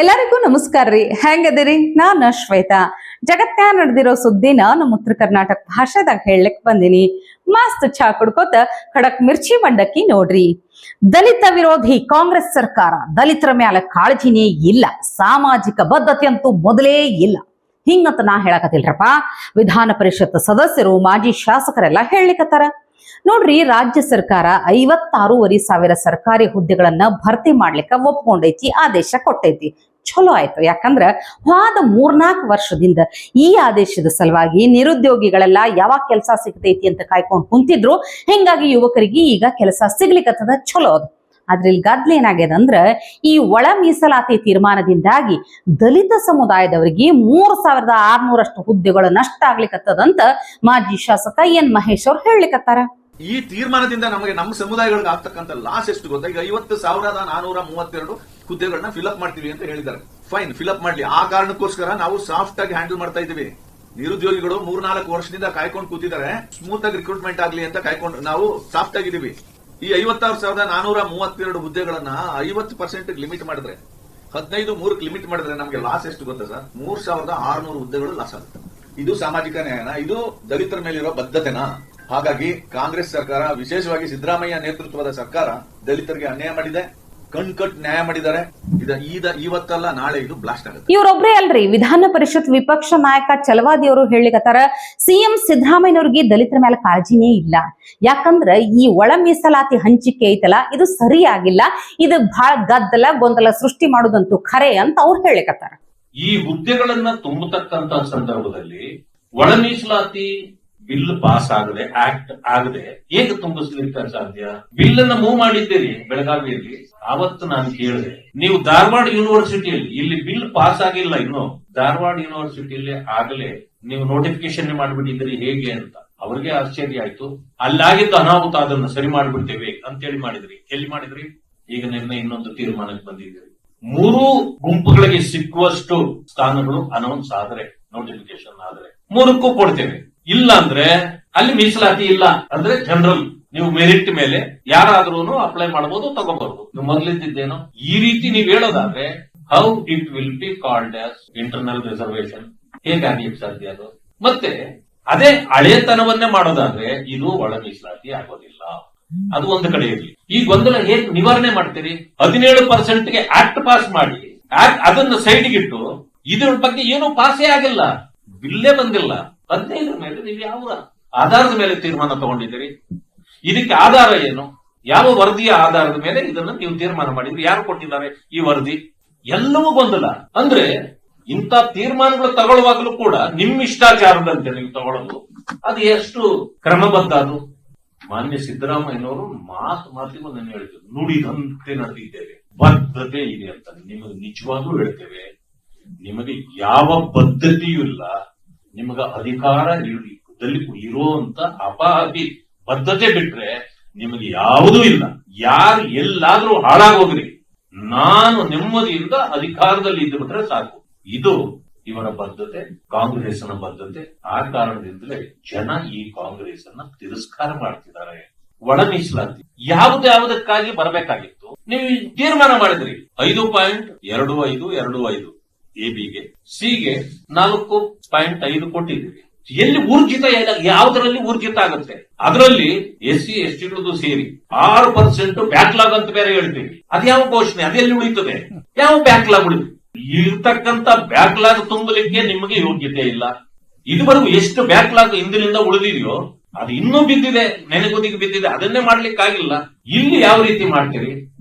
ಎಲ್ಲರಿಗೂ ನಮಸ್ಕಾರ ರೀ. ಹೆಂಗದಿರಿ? ನಾನು ಶ್ವೇತಾ. ಜಗತ್ನ್ಯಾಗ ನಡೆದಿರೋ ಸುದ್ದಿನ ನಮ್ಮ ಉತ್ತರ ಕರ್ನಾಟಕ ಭಾಷೆದಾಗ ಹೇಳಕ್ ಬಂದಿನಿ. ಮಸ್ತ್ ಚಾ ಕುಡ್ಕೋತ ಖಡಕ್ ಮಿರ್ಚಿ ಮಂಡಕ್ಕಿ ನೋಡ್ರಿ. ದಲಿತ ವಿರೋಧಿ ಕಾಂಗ್ರೆಸ್ ಸರ್ಕಾರ ದಲಿತರ ಮ್ಯಾಲ ಕಾಳಜಿನೇ ಇಲ್ಲ, ಸಾಮಾಜಿಕ ಬದ್ಧತೆ ಅಂತೂ ಮೊದಲೇ ಇಲ್ಲ ಹಿಂಗಂತ ನಾ ಹೇಳಕತ್ತಿಲ್ರಪ್ಪ. ವಿಧಾನ ಪರಿಷತ್ ಸದಸ್ಯರು, ಮಾಜಿ ಶಾಸಕರೆಲ್ಲ ಹೇಳಲಿಕತ್ತಾರ. ನೋಡ್ರಿ, ರಾಜ್ಯ ಸರ್ಕಾರ 56,500 ಸರ್ಕಾರಿ ಹುದ್ದೆಗಳನ್ನ ಭರ್ತಿ ಮಾಡ್ಲಿಕ್ಕೆ ಒಪ್ಕೊಂಡೈತಿ, ಆದೇಶ ಕೊಟ್ಟೈತಿ. ಚಲೋ ಆಯ್ತು. ಯಾಕಂದ್ರ ಹೋದ 3-4 ವರ್ಷದಿಂದ ಈ ಆದೇಶದ ಸಲುವಾಗಿ ನಿರುದ್ಯೋಗಿಗಳೆಲ್ಲ ಯಾವಾಗ ಕೆಲಸ ಸಿಗ್ತೈತಿ ಅಂತ ಕಾಯ್ಕೊಂಡು ಕುಂತಿದ್ರು. ಹಿಂಗಾಗಿ ಯುವಕರಿಗೆ ಈಗ ಕೆಲಸ ಸಿಗ್ಲಿಕ್ಕತ್ತದ. ಚಲೋ ಅದು. ಆದ್ರೆ ಇಲ್ಲಿ ಗದ್ಲ ಏನಾಗ್ಯದ ಅಂದ್ರ, ಈ ಒಳ ಮೀಸಲಾತಿ ತೀರ್ಮಾನದಿಂದಾಗಿ ದಲಿತ ಸಮುದಾಯದವರಿಗೆ 3,600 ಹುದ್ದೆಗಳು ನಷ್ಟ ಆಗ್ಲಿಕ್ಕತ್ತದಂತ ಮಾಜಿ ಶಾಸಕ ಎನ್ ಮಹೇಶ್ ಅವ್ರು ಹೇಳಲಿಕ್ಕತ್ತಾರ. ಈ ತೀರ್ಮಾನದಿಂದ ನಮಗೆ ನಮ್ಮ ಸಮುದಾಯಗಳಿಗೆ ಆಗ್ತಕ್ಕಂಥ ಲಾಸ್ ಎಷ್ಟು ಗೊತ್ತಾ? ಈಗ 50,432 ಹುದ್ದೆಗಳನ್ನ ಫಿಲ್ಅಪ್ ಮಾಡ್ತೀವಿ ಅಂತ ಹೇಳಿದ್ದಾರೆ. ಫೈನ್, ಫಿಲ್ಅಪ್ ಮಾಡ್ಲಿ. ಆ ಕಾರಣಕ್ಕೋಸ್ಕರ ನಾವು ಸಾಫ್ಟ್ ಆಗಿ ಹ್ಯಾಂಡಲ್ ಮಾಡ್ತಾ ಇದೀವಿ. ನಿರುದ್ಯೋಗಿಗಳು 3-4 ವರ್ಷದಿಂದ ಕಾಯ್ಕೊಂಡು ಕೂತಿದ್ದಾರೆ, ಸ್ಮೂತ್ ಆಗಿ ರಿಕ್ರೂಟ್ಮೆಂಟ್ ಆಗ್ಲಿ ಅಂತ ಕಾಯ್ಕೊಂಡು ನಾವು ಸಾಫ್ಟ್ ಆಗಿದ್ದೀವಿ. ಈ 56,432 ಹುದ್ದೆಗಳನ್ನ 50% ಲಿಮಿಟ್ ಮಾಡಿದ್ರೆ, 15-3 ಲಿಮಿಟ್ ಮಾಡಿದ್ರೆ ನಮಗೆ ಲಾಸ್ ಎಷ್ಟು ಗೊತ್ತಾ ಸರ್? 3,600 ಹುದ್ದೆಗಳು ಲಾಸ್ ಆಗುತ್ತೆ. ಇದು ಸಾಮಾಜಿಕ ನ್ಯಾಯನ? ಇದು ದಲಿತರ ಮೇಲಿರೋ ಬದ್ಧತೆನಾ? ಹಾಗಾಗಿ ಕಾಂಗ್ರೆಸ್ ಸರ್ಕಾರ, ವಿಶೇಷವಾಗಿ ಸಿದ್ದರಾಮಯ್ಯ ನೇತೃತ್ವದ ಸರ್ಕಾರ ದಲಿತರಿಗೆ ಅನ್ಯಾಯ ಮಾಡಿದೆ, ಕಟ್ ನ್ಯಾಯ ಮಾಡಿದ್ದಾರೆ. ಇವತ್ತಲ್ಲ ನಾಳೆ ಇದು ಬ್ಲಾಸ್ಟ್ ಆಗುತ್ತೆ. ಇವ್ರೊಬ್ರೇ ಅಲ್ರಿ, ವಿಧಾನ ಪರಿಷತ್ ವಿಪಕ್ಷ ನಾಯಕ ಚಲವಾದಿ ಅವರು ಹೇಳಿಕತ್ತಾರ, ಸಿಎಂ ಸಿದ್ದರಾಮಯ್ಯನವ್ರಿಗೆ ದಲಿತರ ಮೇಲೆ ಕಾಳಜಿನೇ ಇಲ್ಲ. ಯಾಕಂದ್ರ ಈ ಒಳ ಮೀಸಲಾತಿ ಹಂಚಿಕೆ ಐತಲ್ಲ, ಇದು ಸರಿಯಾಗಿಲ್ಲ, ಇದು ಬಹಳ ಗದ್ದಲ ಗೊಂದಲ ಸೃಷ್ಟಿ ಮಾಡುದಂತೂ ಖರೆ ಅಂತ ಅವ್ರು ಹೇಳಿಕತ್ತಾರ. ಈ ಹುದ್ದೆಗಳನ್ನ ತುಂಬತಕ್ಕಂತ ಸಂದರ್ಭದಲ್ಲಿ ಒಳ ಮೀಸಲಾತಿ ಬಿಲ್ ಪಾಸ್ ಆಗದೆ, ಆಕ್ಟ್ ಆಗದೆ ಹೇಗೆ ತುಂಬಿಸ್ಲಿಕ್ಕೆ ಸಾಧ್ಯ? ಬಿಲ್ ಅನ್ನ ಮೂವ್ ಮಾಡಿದ್ದೀರಿ ಬೆಳಗಾವಿಯಲ್ಲಿ. ಆವತ್ತು ನಾನು ಕೇಳಿದೆ, ನೀವು ಧಾರವಾಡ ಯೂನಿವರ್ಸಿಟಿಯಲ್ಲಿ, ಇಲ್ಲಿ ಬಿಲ್ ಪಾಸ್ ಆಗಿಲ್ಲ ಇನ್ನು, ಧಾರವಾಡ ಯೂನಿವರ್ಸಿಟಿಯಲ್ಲಿ ಆಗಲೇ ನೀವು ನೋಟಿಫಿಕೇಶನ್ ಮಾಡಿಬಿಟ್ಟಿದ್ದೀರಿ ಹೇಗೆ ಅಂತ. ಅವ್ರಿಗೆ ಆಶ್ಚರ್ಯ ಆಯ್ತು. ಅಲ್ಲಾಗಿದ್ದು ಅನಾಹುತ, ಅದನ್ನ ಸರಿ ಮಾಡಿಬಿಡ್ತೇವೆ ಅಂತೇಳಿ ಮಾಡಿದ್ರಿ. ಎಲ್ಲಿ ಮಾಡಿದ್ರಿ? ಈಗ ನಿನ್ನೆ ಇನ್ನೊಂದು ತೀರ್ಮಾನಕ್ಕೆ ಬಂದಿದ್ದೀರಿ. 3 ಗುಂಪುಗಳಿಗೆ ಸಿಕ್ಕುವಷ್ಟು ಸ್ಥಾನಗಳು ಅನೌನ್ಸ್ ಆದ್ರೆ, ನೋಟಿಫಿಕೇಶನ್ ಆದ್ರೆ 3ಕ್ಕೂ ಕೊಡ್ತೇವೆ. ಇಲ್ಲ ಅಂದ್ರೆ ಅಲ್ಲಿ ಮೀಸಲಾತಿ ಇಲ್ಲ ಅಂದ್ರೆ ಜನರಲ್, ನೀವು ಮೆರಿಟ್ ಮೇಲೆ ಯಾರಾದ್ರೂ ಅಪ್ಲೈ ಮಾಡಬಹುದು, ತಗೋಬಹುದು. ನೀವು ಮೊದಲಿದ್ದೇನೋ ಈ ರೀತಿ ನೀವು ಹೇಳೋದಾದ್ರೆ how it will be called as internal reservation? ಹೇಗಾಗ್ಲಿಕ್ಕೆ ಸಾಧ್ಯ ಅದು? ಮತ್ತೆ ಅದೇ ಹಳೆತನವನ್ನೇ ಮಾಡೋದಾದ್ರೆ ಇದು ಒಳ ಮೀಸಲಾತಿ ಆಗೋದಿಲ್ಲ. ಅದು ಒಂದು ಕಡೆ ಇರಲಿ. ಈ ಗೊಂದಲ ಹೇಗೆ ನಿವಾರಣೆ ಮಾಡ್ತೀರಿ? 17%ಗೆ ಆಕ್ಟ್ ಪಾಸ್ ಮಾಡಿ, ಅದನ್ನ ಸೈಡ್ಗಿಟ್ಟು ಇದ್ರ ಬಗ್ಗೆ ಏನು ಪಾಸೇ ಆಗಿಲ್ಲ, ಬಿಲ್ಲೇ ಬಂದಿಲ್ಲ. 15 ಮೇಲೆ ನೀವು ಯಾವ ಆಧಾರದ ಮೇಲೆ ತೀರ್ಮಾನ ತಗೊಂಡಿದ್ದೀರಿ? ಇದಕ್ಕೆ ಆಧಾರ ಏನು? ಯಾವ ವರದಿಯ ಆಧಾರದ ಮೇಲೆ ಇದನ್ನ ನೀವು ತೀರ್ಮಾನ ಮಾಡಿದ್ರಿ? ಯಾರು ಕೊಟ್ಟಿದ್ದಾರೆ ಈ ವರದಿ? ಎಲ್ಲವೂ ಗೊಂದಲ. ಅಂದ್ರೆ ಇಂಥ ತೀರ್ಮಾನಗಳು ತಗೊಳ್ಳುವಾಗಲೂ ಕೂಡ ನಿಮ್ಮ ಇಷ್ಟಾಚಾರದಂತೆ ನೀವು ತಗೊಳ್ಳೋದು, ಅದು ಎಷ್ಟು ಕ್ರಮಬದ್ಧ? ಅದು ಮಾನ್ಯ ಸಿದ್ದರಾಮಯ್ಯನವರು ಮಾತಿಗೆ ನಾನು ಹೇಳಿದ್ರು, ನುಡಿದಂತೆ ನಡೆದಿದ್ದೇವೆ, ಬದ್ಧತೆ ಇದೆ ಅಂತ. ನಿಮಗೆ ನಿಜವಾಗ್ಲೂ ಹೇಳ್ತೇವೆ, ನಿಮಗೆ ಯಾವ ಬದ್ಧತೆಯೂ ಇಲ್ಲ. ನಿಮಗ ಅಧಿಕಾರ ಇರುವಂತ ಅಪಾಹಿ ಬದ್ಧತೆ ಬಿಟ್ರೆ ನಿಮಗೆ ಯಾವುದೂ ಇಲ್ಲ. ಯಾರು ಎಲ್ಲಾದ್ರೂ ಹಾಳಾಗೋಗ್ರಿ, ನಾನು ನೆಮ್ಮದಿಯಿಂದ ಅಧಿಕಾರದಲ್ಲಿ ಇದ್ದು ಬಿಟ್ರೆ ಸಾಕು. ಇದು ಇವರ ಬದ್ಧತೆ, ಕಾಂಗ್ರೆಸ್ನ ಬದ್ಧತೆ. ಆ ಕಾರಣದಿಂದಲೇ ಜನ ಈ ಕಾಂಗ್ರೆಸ್ ಅನ್ನ ತಿರಸ್ಕಾರ ಮಾಡ್ತಿದ್ದಾರೆ. ಒಳ ಮೀಸಲಾತಿ ಯಾವುದಕ್ಕಾಗಿ ಬರಬೇಕಾಗಿತ್ತು? ನೀವು ತೀರ್ಮಾನ ಮಾಡಿದ್ರಿ 5.2525 ಎಬಿಗೆ, ಸಿಗೆ 4.5 ಕೊಟ್ಟಿದ್ದೀರಿ. ಎಲ್ಲಿ ಊರ್ಜಿತ? ಯಾವುದರಲ್ಲಿ ಊರ್ಜಿತ ಆಗುತ್ತೆ? ಅದರಲ್ಲಿ SC STಗಳದ್ದು ಸೇರಿ 6% ಬ್ಯಾಕ್ಲಾಗ್ ಅಂತ ಬೇರೆ ಹೇಳ್ತೀವಿ. ಅದ್ಯಾವ ಘೋಷಣೆ? ಅದೆಲ್ಲಿ ಉಳಿತದೆ? ಯಾವ ಬ್ಯಾಕ್ಲಾಗ್ ಉಳಿತು? ಇರ್ತಕ್ಕಂಥ ಬ್ಯಾಕ್ಲಾಗ್ ತುಂಬಲಿಕ್ಕೆ ನಿಮಗೆ ಯೋಗ್ಯತೆ ಇಲ್ಲ. ಇದುವರೆಗೂ ಎಷ್ಟು ಬ್ಯಾಕ್ಲಾಗ್ ಹಿಂದಿನಿಂದ ಉಳಿದಿದೆಯೋ ಅದು ಇನ್ನೂ ಬಿದ್ದಿದೆ, ನೆನೆಗುದಿಗೆ ಬಿದ್ದಿದೆ, ಅದನ್ನೇ ಮಾಡ್ಲಿಕ್ಕಾಗಿಲ್ಲ. ಇಲ್ಲಿ ಯಾವ ರೀತಿ ಮಾಡ್ತೀರಿ?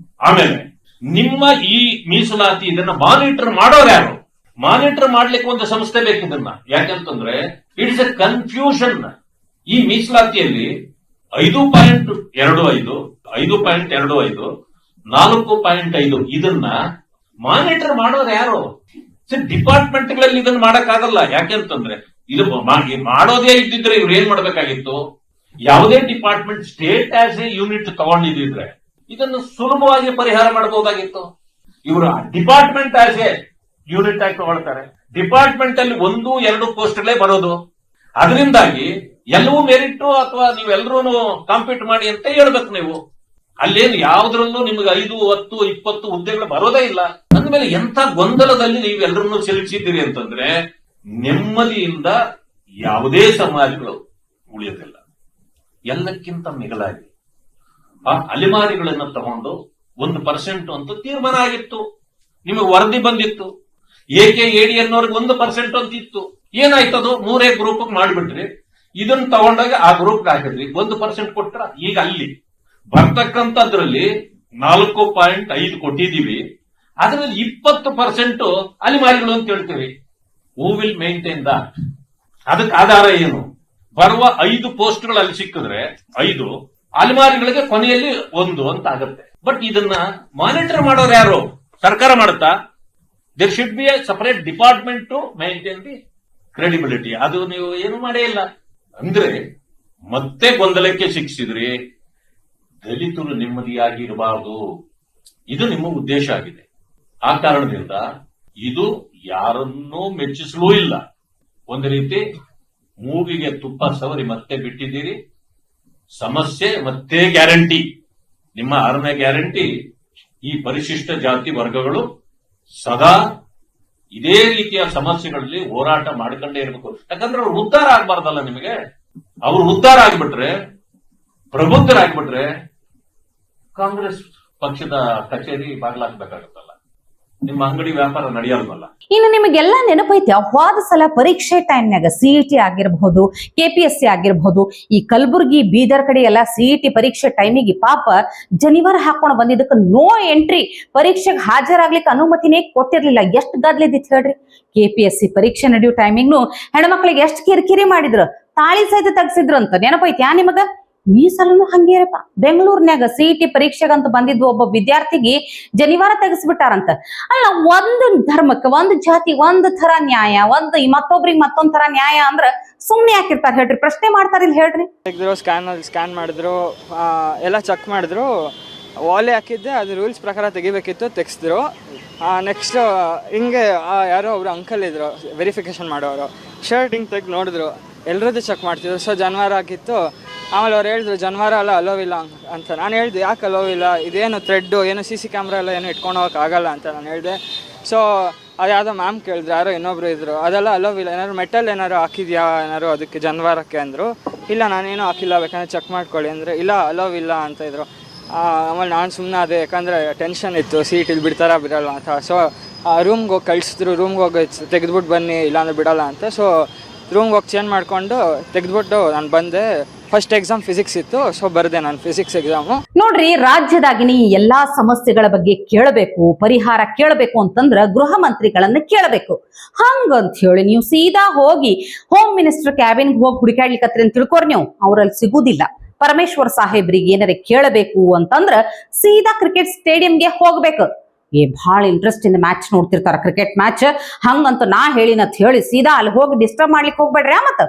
ಆಮೇಲೆ ನಿಮ್ಮ ಈ ಮೀಸಲಾತಿ ಇದನ್ನ ಮಾನಿಟರ್ ಮಾಡೋರು ಯಾರು? ಮಾನಿಟರ್ ಮಾಡ್ಲಿಕ್ಕೆ ಒಂದು ಸಂಸ್ಥೆ ಬೇಕಿದನ್ನ. ಯಾಕಂತಂದ್ರೆ ಇಟ್ಸ್ ಎ ಕನ್ಫ್ಯೂಷನ್. ಈ ಮೀಸಲಾತಿಯಲ್ಲಿ 5.25, 4.5 ಇದನ್ನ ಮಾನಿಟರ್ ಮಾಡೋರು ಯಾರು? ಡಿಪಾರ್ಟ್ಮೆಂಟ್ಗಳಲ್ಲಿ ಇದನ್ನ ಮಾಡಕ್ಕಾಗಲ್ಲ. ಯಾಕೆಂತಂದ್ರೆ ಇದು ಮಾಡೋದೇ ಇದ್ದಿದ್ರೆ ಇವ್ರು ಏನ್ ಮಾಡ್ಬೇಕಾಗಿತ್ತು? ಯಾವುದೇ department state as a unit ತಗೊಂಡಿದ್ರೆ ಇದನ್ನು ಸುಲಭವಾಗಿ ಪರಿಹಾರ ಮಾಡಬಹುದಾಗಿತ್ತು. ಇವರು ಡಿಪಾರ್ಟ್ಮೆಂಟ್ ಆಸ್ ಎ ಯೂನಿಟ್ ಆಗಿ ತಗೊಳ್ತಾರೆ. ಡಿಪಾರ್ಟ್ಮೆಂಟ್ ಅಲ್ಲಿ 1-2 ಪೋಸ್ಟ್ಗಳೇ ಬರೋದು. ಅದರಿಂದಾಗಿ ಎಲ್ಲವೂ ಮೆರಿಟ್ ಅಥವಾ ನೀವೆಲ್ಲರೂ ಕಾಂಪೀಟ್ ಮಾಡಿ ಅಂತ ಹೇಳ್ಬೇಕು ನೀವು. ಅಲ್ಲೇನು ಯಾವ್ದ್ರಲ್ಲೂ ನಿಮ್ಗೆ 5, 10, 20 ಹುದ್ದೆಗಳು ಬರೋದೇ ಇಲ್ಲ. ಅಂದ್ಮೇಲೆ ಎಂತ ಗೊಂದಲದಲ್ಲಿ ನೀವೆಲ್ಲರನ್ನೂ ಸಿಲುಕಿಸಿದ್ದೀರಿ ಅಂತಂದ್ರೆ ನೆಮ್ಮದಿಯಿಂದ ಯಾವುದೇ ಸಮಾಜಗಳು ಉಳಿಯೋದಿಲ್ಲ. ಎಲ್ಲಕ್ಕಿಂತ ಮಿಗಿಲಾಗಿ ಆ ಅಲೆಮಾರಿಗಳನ್ನ ತಗೊಂಡು 1% ಅಂತ ತೀರ್ಮಾನ ಆಗಿತ್ತು. ನಿಮಗೆ ವರದಿ ಬಂದಿತ್ತು, AKAD ಅನ್ನೋರ್ಗೆ 1% ಅಂತ ಇತ್ತು. ಏನಾಯ್ತದು? 3 ಗ್ರೂಪ್ ಮಾಡಿಬಿಟ್ರಿ. ಇದನ್ನ ತಗೊಂಡಾಗ ಆ ಗ್ರೂಪ್ ಹಾಕಿದ್ರಿ, 1% ಕೊಟ್ರ. ಈಗ ಅಲ್ಲಿ ಬರ್ತಕ್ಕಂಥದ್ರಲ್ಲಿ 4.5 ಕೊಟ್ಟಿದೀವಿ, ಅದರಲ್ಲಿ 20% ಅಲೆಮಾರಿಗಳು ಅಂತ ಹೇಳ್ತೀವಿ. Who will maintain that? ಅದಕ್ಕೆ ಆಧಾರ ಏನು? ಬರುವ 5 ಪೋಸ್ಟ್ಗಳು ಅಲ್ಲಿ ಸಿಕ್ಕಿದ್ರೆ 5 ಅಲೆಮಾರಿಗಳಿಗೆ ಕೊನೆಯಲ್ಲಿ 1 ಅಂತ ಆಗುತ್ತೆ. ಬಟ್ ಇದನ್ನ ಮಾನಿಟರ್ ಮಾಡೋರು ಯಾರು? ಸರ್ಕಾರ ಮಾಡುತ್ತಾ? There should be a separate department to maintain the credibility. ಅದು ನೀವು ಏನು ಮಾಡೇ ಇಲ್ಲ. ಅಂದ್ರೆ ಮತ್ತೆ ಗೊಂದಲಕ್ಕೆ ಶಿಕ್ಷಿದ್ರಿ. ದಲಿತರು ನೆಮ್ಮದಿಯಾಗಿರಬಾರದು, ಇದು ನಿಮ್ಮ ಉದ್ದೇಶ ಆಗಿದೆ. ಆ ಕಾರಣದಿಂದ ಇದು ಯಾರನ್ನೂ ಮೆಚ್ಚಿಸಲೂ ಇಲ್ಲ. ಒಂದು ರೀತಿ ಮೂಗಿಗೆ ತುಪ್ಪ ಸವರಿ ಮತ್ತೆ ಬಿಟ್ಟಿದ್ದೀರಿ. ಸಮಸ್ಯೆ ಮತ್ತೆ ಗ್ಯಾರಂಟಿ. ನಿಮ್ಮ 6ನೇ ಗ್ಯಾರಂಟಿ, ಈ ಪರಿಶಿಷ್ಟ ಜಾತಿ ವರ್ಗಗಳು ಸದಾ ಇದೇ ರೀತಿಯ ಸಮಸ್ಯೆಗಳಲ್ಲಿ ಹೋರಾಟ ಮಾಡ್ಕೊಂಡೇ ಇರಬೇಕು. ಯಾಕಂದ್ರೆ ಅವ್ರು ಉದ್ಧಾರ ಆಗ್ಬಾರ್ದಲ್ಲ ನಿಮಗೆ. ಅವ್ರು ಉದ್ಧಾರ ಆಗ್ಬಿಟ್ರೆ, ಪ್ರಬುದ್ಧರಾಗ್ಬಿಟ್ರೆ ಕಾಂಗ್ರೆಸ್ ಪಕ್ಷದ ಕಚೇರಿ ಬಾಗ್ಲಾಕ್ಬೇಕಾಗುತ್ತಲ್ಲ, ನಿಮ್ಮ ಅಂಗಡಿ ವ್ಯಾಪಾರ ನಡೆಯಲ್ವಲ್ಲ. ಇನ್ನು ನಿಮಗೆಲ್ಲ ನೆನಪೈತಿ, ಹೋದ ಸಲ ಪರೀಕ್ಷೆ ಟೈಮ್ನಾಗ CET ಆಗಿರಬಹುದು, KPSC ಆಗಿರಬಹುದು, ಈ ಕಲಬುರ್ಗಿ ಬೀದರ್ ಕಡೆ ಎಲ್ಲ CET ಪರೀಕ್ಷೆ ಟೈಮಿಗೆ ಪಾಪ ಜನಿವಾರ ಹಾಕೊಂಡು ಬಂದಿದ್ದಕ್ಕೆ ನೋ ಎಂಟ್ರಿ, ಪರೀಕ್ಷೆಗೆ ಹಾಜರಾಗ್ಲಿಕ್ಕೆ ಅನುಮತಿನೇ ಕೊಟ್ಟಿರ್ಲಿಲ್ಲ. ಎಷ್ಟು ಗದ್ಲಿದ್ದಿತ್ತು ಹೇಳ್ರಿ. KPSC ಪರೀಕ್ಷೆ ನಡೆಯೋ ಟೈಮಿಂಗ್ನು ಹೆಣ್ಮಕ್ಳಿಗೆ ಎಷ್ಟು ಕಿರಿಕಿರಿ ಮಾಡಿದ್ರು, ತಾಳಿ ಸಹಿತ ತೆಗ್ಸಿದ್ರು ಅಂತ ನೆನಪೈತಿ ನಿಮಗ? ಈ ಸಲನು ಹಂಗೇರಪ್ಪ. ಬೆಂಗಳೂರಿನಾಗ CET ಪರೀಕ್ಷೆಗಂತ ಬಂದಿದ್ದು ಒಬ್ಬ ವಿದ್ಯಾರ್ಥಿಗೆ ಜನಿವಾರ ತೆಗೆಸ್ಬಿಟ್ಟಾರಂತ. ಅಲ್ಲ, ಒಂದು ಧರ್ಮಕ್ಕೆ, ಒಂದು ಜಾತಿ, ಒಂದು ತರ ನ್ಯಾಯ, ಮತ್ತೊಬ್ರಿಗೆ ಮತ್ತೊಂದ್ ತರ ನ್ಯಾಯ ಅಂದ್ರ ಸುಮ್ನೆ ಯಾಕಿರ್ತಾರ ಹೇಳ್ರಿ? ಪ್ರಶ್ನೆ ಮಾಡ್ತಾರಿಲ್ಲ ಹೇಳ್ರಿ. ತೆಗೆದ್ರು, ಸ್ಕ್ಯಾನ್ ಮಾಡಿದ್ರು, ಎಲ್ಲ ಚೆಕ್ ಮಾಡಿದ್ರು. ವಾಲೆ ಹಾಕಿದ್ದೆ, ಅದು ರೂಲ್ಸ್ ಪ್ರಕಾರ ತೆಗಿಬೇಕಿತ್ತು, ತೆಗೆಸಿದ್ರು. ನೆಕ್ಸ್ಟ್ ಹಿಂಗೆ ಯಾರೋ ಒಬ್ರು ಅಂಕಲ್ ಇದ್ರು ವೆರಿಫಿಕೇಶನ್ ಮಾಡೋರು, ಶರ್ಟ್ ಹಿಂಗೆ ತೆಗೆದು ನೋಡಿದ್ರು, ಎಲ್ಲರದ್ದು ಚೆಕ್ ಮಾಡ್ತಿದ್ರು. ಸೊ ಜನಿವಾರ ಹಾಕಿತ್ತು. ಆಮೇಲೆ ಅವ್ರು ಹೇಳಿದ್ರು ಜನಿವಾರ ಎಲ್ಲ ಅಲೋವಿಲ್ಲ ಅಂತ. ನಾನು ಹೇಳಿದೆ ಯಾಕೆ ಅಲೋವಿಲ್ಲ, ಇದೇನು ಥ್ರೆಡ್ಡು, ಏನು CC ಕ್ಯಾಮ್ರಾ ಎಲ್ಲ ಏನು ಇಟ್ಕೊಂಡು ಹೋಗೋಕ್ಕಾಗಲ್ಲ ಅಂತ ನಾನು ಹೇಳಿದೆ. ಸೊ ಅದು ಯಾವುದೋ ಮ್ಯಾಮ್ ಕೇಳಿದ್ರು, ಯಾರೋ ಇನ್ನೊಬ್ರು ಇದ್ರು, ಅದೆಲ್ಲ ಅಲೋವಿಲ್ಲ, ಏನಾದ್ರು ಮೆಟಲ್ ಏನಾರು ಹಾಕಿದ್ಯಾ ಏನಾರು ಅದಕ್ಕೆ ಜನಿವಾರಕ್ಕೆ ಅಂದರು. ಇಲ್ಲ ನಾನೇನು ಹಾಕಿಲ್ಲ, ಬೇಕಂದ್ರೆ ಚೆಕ್ ಮಾಡ್ಕೊಳ್ಳಿ ಅಂದರೆ ಇಲ್ಲ ಅಲೋವಿಲ್ಲ ಅಂತ ಇದ್ರು. ಆಮೇಲೆ ನಾನು ಸುಮ್ಮನೆ ಅದೇ, ಯಾಕಂದರೆ ಟೆನ್ಷನ್ ಇತ್ತು, ಸೀಟ್ ಬಿಡ್ತಾರಾ ಬಿಡಲ್ಲ ಅಂತ. ಸೊ ರೂಮ್ಗೆ ಹೋಗಿ ಕಳಿಸಿದ್ರು, ರೂಮ್ಗೆ ಹೋಗಿ ತೆಗೆದ್ಬಿಟ್ಟು ಬನ್ನಿ ಇಲ್ಲಾಂದ್ರೆ ಬಿಡಲ್ಲ ಅಂತ. ಸೊ ರೂಮ್ಗೆ ಹೋಗಿ ಚೇಂಜ್ ಮಾಡಿಕೊಂಡು ತೆಗೆದ್ಬಿಟ್ಟು ನಾನು ಬಂದೆ. ಫಸ್ಟ್ ಎಕ್ಸಾಮ್ ಫಿಸಿಕ್ಸ್ ಇತ್ತು, ಸೊ ಬರ್ದೆ ನಾನು ಫಿಸಿಕ್ಸ್ ಎಕ್ಸಾಮು. ನೋಡ್ರಿ, ರಾಜ್ಯದಾಗಿನ ಈ ಎಲ್ಲಾ ಸಮಸ್ಯೆಗಳ ಬಗ್ಗೆ ಕೇಳಬೇಕು, ಪರಿಹಾರ ಕೇಳಬೇಕು ಅಂತಂದ್ರ ಗೃಹ ಮಂತ್ರಿಗಳನ್ನ ಕೇಳಬೇಕು. ಹಂಗಂತ ಹೇಳಿ ನೀವು ಸೀದಾ ಹೋಗಿ ಹೋಮ್ ಮಿನಿಸ್ಟರ್ ಕ್ಯಾಬಿನ್ಗೆ ಹೋಗಿ ಹುಡುಕಾಡ್ಲಿಕ್ಕತ್ರಿ ಅಂತ ತಿಳ್ಕೊರ್ ನೀವು, ಅವ್ರಲ್ಲಿ ಸಿಗುದಿಲ್ಲ. ಪರಮೇಶ್ವರ್ ಸಾಹೇಬ್ರಿಗೆ ಏನಾರ ಕೇಳಬೇಕು ಅಂತಂದ್ರ ಸೀದಾ ಕ್ರಿಕೆಟ್ ಸ್ಟೇಡಿಯಂಗೆ ಹೋಗ್ಬೇಕು. ಬಹಳ ಇಂಟ್ರೆಸ್ಟ್ ಇಂದ ಮ್ಯಾಚ್ ನೋಡ್ತಿರ್ತಾರ, ಕ್ರಿಕೆಟ್ ಮ್ಯಾಚ್. ಹಂಗಂತ ನಾ ಹೇಳಿನಂತ ಹೇಳಿ ಸೀದಾ ಅಲ್ಲಿ ಹೋಗಿ ಡಿಸ್ಟರ್ಬ್ ಮಾಡ್ಲಿಕ್ಕೆ ಹೋಗ್ಬೇಡ್ರಿ. ಮತ್ತ